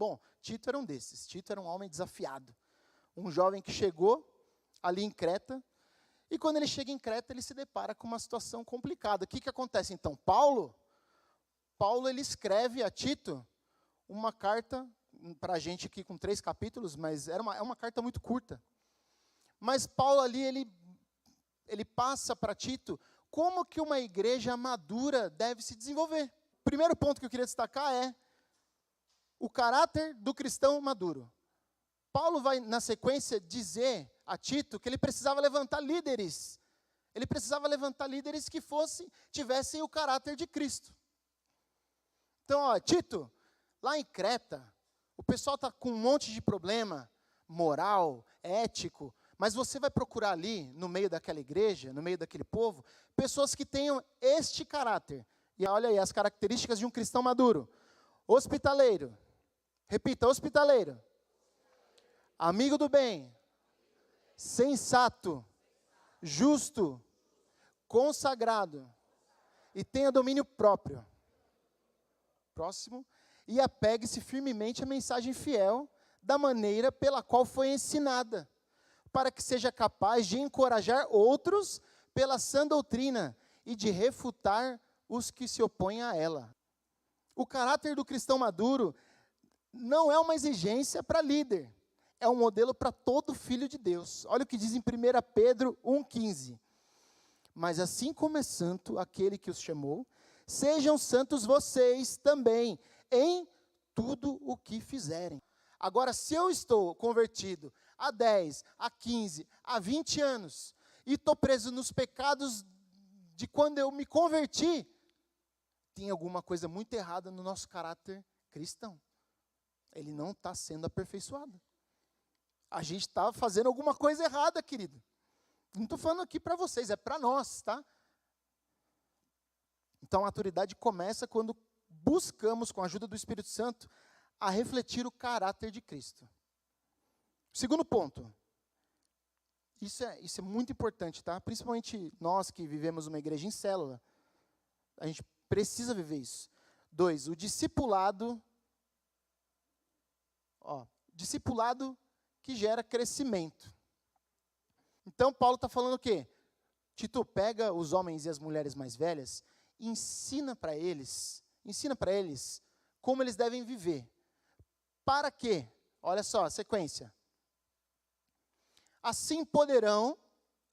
Bom, Tito era um desses. Tito era um homem desafiado. Um jovem que chegou ali em Creta, e quando ele chega em Creta, ele se depara com uma situação complicada. O que acontece então? Paulo ele escreve a Tito uma carta, para a gente aqui com 3 capítulos, mas é uma carta muito curta. Mas Paulo ali, ele passa para Tito como que uma igreja madura deve se desenvolver. O primeiro ponto que eu queria destacar é o caráter do cristão maduro. Paulo vai, na sequência, dizer a Tito que ele precisava levantar líderes. Ele precisava levantar líderes que tivessem o caráter de Cristo. Então, Tito, lá em Creta, o pessoal está com um monte de problema moral, ético, mas você vai procurar ali, no meio daquela igreja, no meio daquele povo, pessoas que tenham este caráter. E olha aí, as características de um cristão maduro. Hospitaleiro. Repita, hospitaleiro. Amigo do bem. Sensato. Justo. Consagrado. E tenha domínio próprio. Próximo. E apegue-se firmemente à mensagem fiel, da maneira pela qual foi ensinada, para que seja capaz de encorajar outros pela sã doutrina e de refutar os que se opõem a ela. O caráter do cristão maduro não é uma exigência para líder, é um modelo para todo filho de Deus. Olha o que diz em 1 Pedro 1,15. Mas assim como é santo aquele que os chamou, sejam santos vocês também, em tudo o que fizerem. Agora, se eu estou convertido há 10, há 15, há 20 anos, e estou preso nos pecados de quando eu me converti, tem alguma coisa muito errada no nosso caráter cristão. Ele não está sendo aperfeiçoado. A gente está fazendo alguma coisa errada, querido. Não estou falando aqui para vocês, é para nós, tá? Então, a maturidade começa quando buscamos, com a ajuda do Espírito Santo, a refletir o caráter de Cristo. Segundo ponto. Isso é muito importante, tá? Principalmente nós que vivemos uma igreja em célula. A gente precisa viver isso. 2, o discipulado. Discipulado que gera crescimento. Então, Paulo está falando o quê? Tito, pega os homens e as mulheres mais velhas e ensina para eles como eles devem viver. Para quê? Olha só, a sequência. Assim poderão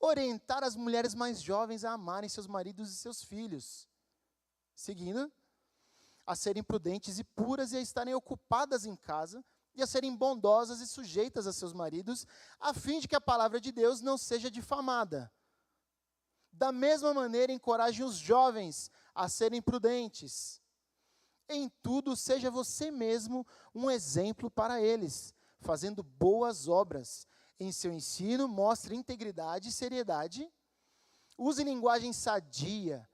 orientar as mulheres mais jovens a amarem seus maridos e seus filhos. Seguindo, a serem prudentes e puras e a estarem ocupadas em casa e a serem bondosas e sujeitas a seus maridos, a fim de que a palavra de Deus não seja difamada. Da mesma maneira, encorajem os jovens a serem prudentes. Em tudo, seja você mesmo um exemplo para eles, fazendo boas obras. Em seu ensino, mostre integridade e seriedade. Use linguagem sadia,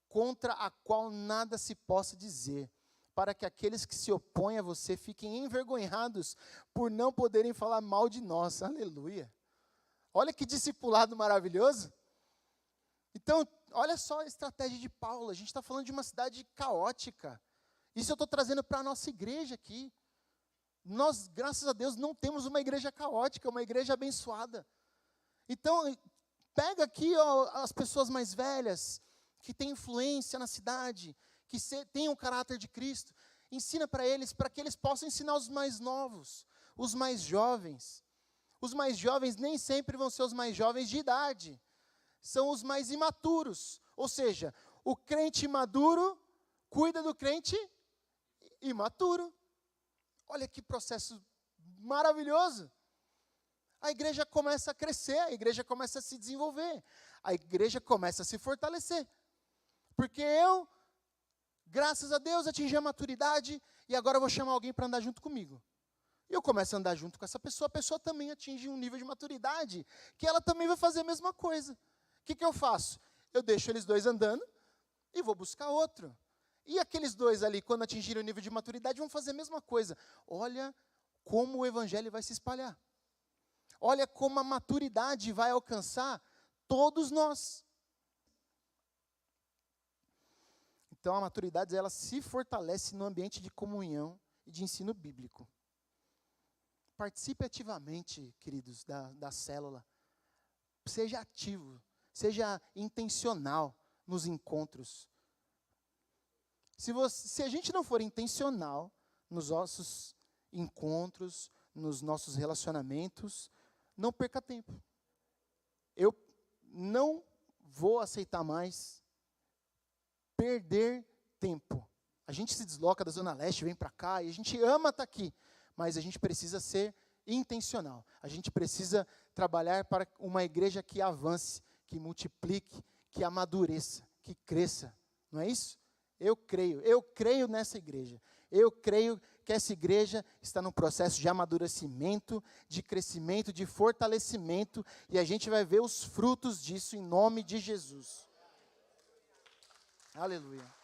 contra a qual nada se possa dizer, para que aqueles que se opõem a você fiquem envergonhados por não poderem falar mal de nós. Aleluia! Olha que discipulado maravilhoso. Então, olha só a estratégia de Paulo. A gente está falando de uma cidade caótica. Isso eu estou trazendo para a nossa igreja aqui. Nós, graças a Deus, não temos uma igreja caótica, uma igreja abençoada. Então, pega aqui as pessoas mais velhas, que têm influência na cidade, que têm o caráter de Cristo. Ensina para que eles possam ensinar os mais novos, os mais jovens. Os mais jovens nem sempre vão ser os mais jovens de idade. São os mais imaturos. Ou seja, o crente maduro cuida do crente imaturo. Olha que processo maravilhoso. A igreja começa a crescer, a igreja começa a se desenvolver, a igreja começa a se fortalecer. Porque eu, graças a Deus, atingi a maturidade e agora eu vou chamar alguém para andar junto comigo. E eu começo a andar junto com essa pessoa, a pessoa também atinge um nível de maturidade, que ela também vai fazer a mesma coisa. O que eu faço? Eu deixo eles dois andando e vou buscar outro. E aqueles dois ali, quando atingirem o nível de maturidade, vão fazer a mesma coisa. Olha como o evangelho vai se espalhar. Olha como a maturidade vai alcançar todos nós. Então, a maturidade, ela se fortalece no ambiente de comunhão e de ensino bíblico. Participe ativamente, queridos, da célula. Seja ativo, seja intencional nos encontros. Se a gente não for intencional nos nossos encontros, nos nossos relacionamentos, não perca tempo. Eu não vou aceitar mais perder tempo. A gente se desloca da Zona Leste, vem para cá, e a gente ama estar aqui, mas a gente precisa ser intencional. A gente precisa trabalhar para uma igreja que avance, que multiplique, que amadureça, que cresça. Não é isso? Eu creio nessa igreja. Eu creio que essa igreja está num processo de amadurecimento, de crescimento, de fortalecimento, e a gente vai ver os frutos disso em nome de Jesus. Aleluia.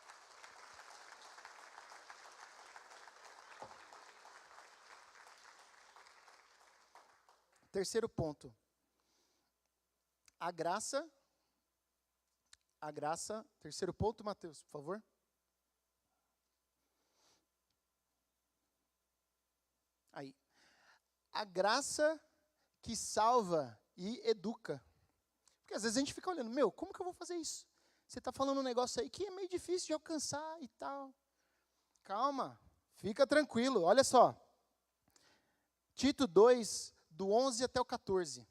Terceiro ponto. A graça, terceiro ponto, Mateus, por favor. Aí. A graça que salva e educa. Porque às vezes a gente fica olhando, como que eu vou fazer isso? Você está falando um negócio aí que é meio difícil de alcançar e tal. Calma, fica tranquilo, olha só. Tito 2, do 11 até o 14.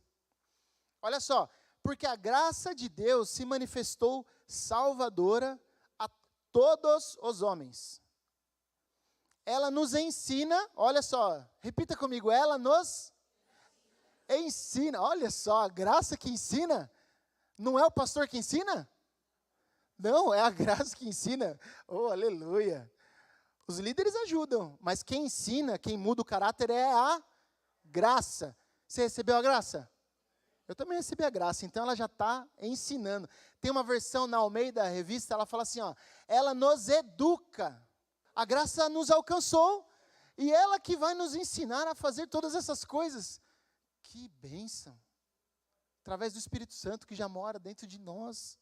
Olha só, porque a graça de Deus se manifestou salvadora a todos os homens. Ela nos ensina, olha só, repita comigo, ela nos ensina, olha só, a graça que ensina, não é o pastor que ensina? Não, é a graça que ensina, oh, aleluia. Os líderes ajudam, mas quem ensina, quem muda o caráter é a graça. Você recebeu a graça? Eu também recebi a graça, então ela já está ensinando. Tem uma versão na Almeida Revista, ela fala assim, ela nos educa. A graça nos alcançou e ela que vai nos ensinar a fazer todas essas coisas. Que bênção! Através do Espírito Santo que já mora dentro de nós.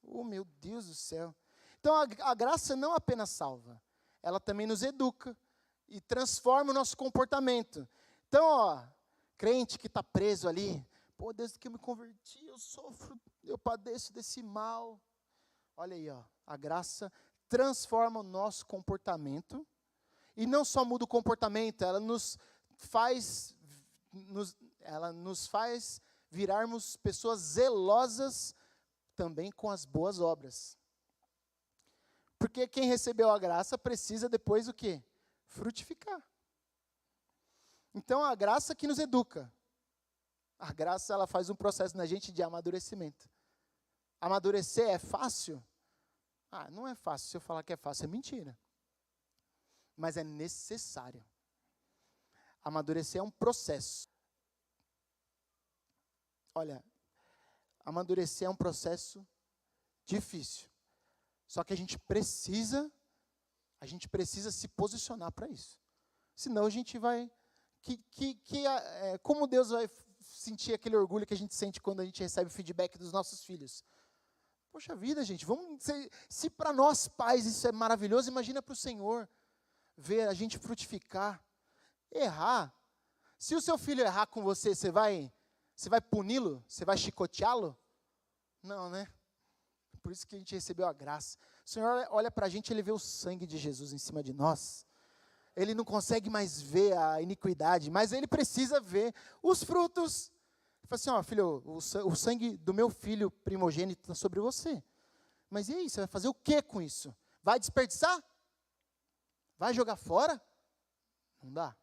Oh, meu Deus do céu! Então, a graça não apenas salva, ela também nos educa e transforma o nosso comportamento. Então, crente que está preso ali, desde que eu me converti, eu sofro, eu padeço desse mal. Olha aí, a graça transforma o nosso comportamento, e não só muda o comportamento, ela nos faz virarmos pessoas zelosas também com as boas obras. Porque quem recebeu a graça precisa depois o quê? Frutificar. Então a graça que nos educa, a graça ela faz um processo na gente de amadurecimento. Amadurecer é fácil? Não é fácil. Se eu falar que é fácil, é mentira. Mas é necessário. Amadurecer é um processo. Olha, amadurecer é um processo difícil. Só que a gente precisa se posicionar para isso. Senão a gente vai... como Deus vai sentir aquele orgulho que a gente sente quando a gente recebe o feedback dos nossos filhos? Poxa vida, gente, se para nós pais isso é maravilhoso, imagina para o Senhor ver a gente frutificar, errar. Se o seu filho errar com você, você vai puni-lo? Você vai chicoteá-lo? Não, né? Por isso que a gente recebeu a graça. O Senhor olha para a gente, Ele vê o sangue de Jesus em cima de nós. Ele não consegue mais ver a iniquidade, mas Ele precisa ver os frutos. Ele fala assim, filho, o sangue do meu filho primogênito está sobre você. Mas e aí, você vai fazer o que com isso? Vai desperdiçar? Vai jogar fora? Não dá.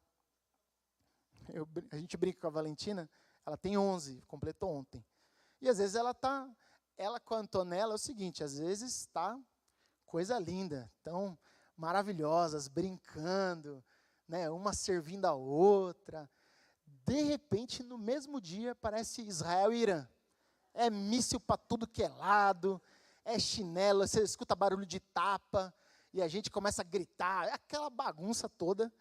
A gente brinca com a Valentina, ela tem 11, completou ontem. E às vezes ela com a Antonella é o seguinte, às vezes está coisa linda, tão maravilhosas, brincando, né, uma servindo a outra. De repente, no mesmo dia, parece Israel e Irã. É míssil para tudo que é lado, é chinelo, você escuta barulho de tapa, e a gente começa a gritar, é aquela bagunça toda.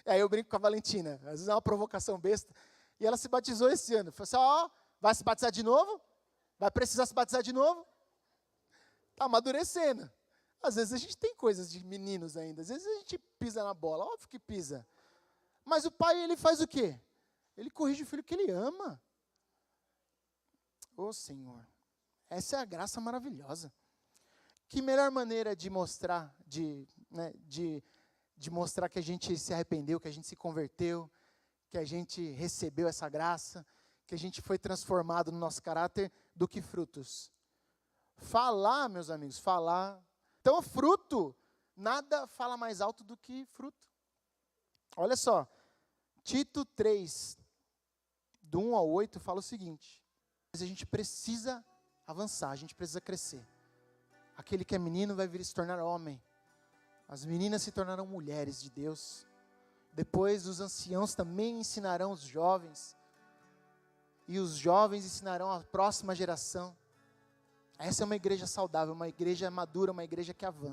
E aí eu brinco com a Valentina, às vezes é uma provocação besta, e ela se batizou esse ano. Falei assim, vai se batizar de novo? Vai precisar se batizar de novo? Está amadurecendo. Às vezes a gente tem coisas de meninos ainda, às vezes a gente pisa na bola, óbvio que pisa. Mas o pai, ele faz o quê? Ele corrige o filho que ele ama. Ô Senhor, essa é a graça maravilhosa. Que melhor maneira de mostrar, de mostrar que a gente se arrependeu, que a gente se converteu, que a gente recebeu essa graça, que a gente foi transformado no nosso caráter, do que frutos. Falar, meus amigos, falar. Então, fruto, nada fala mais alto do que fruto. Olha só, Tito 3, do 1 ao 8, fala o seguinte: a gente precisa avançar, a gente precisa crescer. Aquele que é menino vai vir a se tornar homem. As meninas se tornarão mulheres de Deus. Depois os anciãos também ensinarão os jovens. E os jovens ensinarão a próxima geração. Essa é uma igreja saudável, uma igreja madura, uma igreja que avança.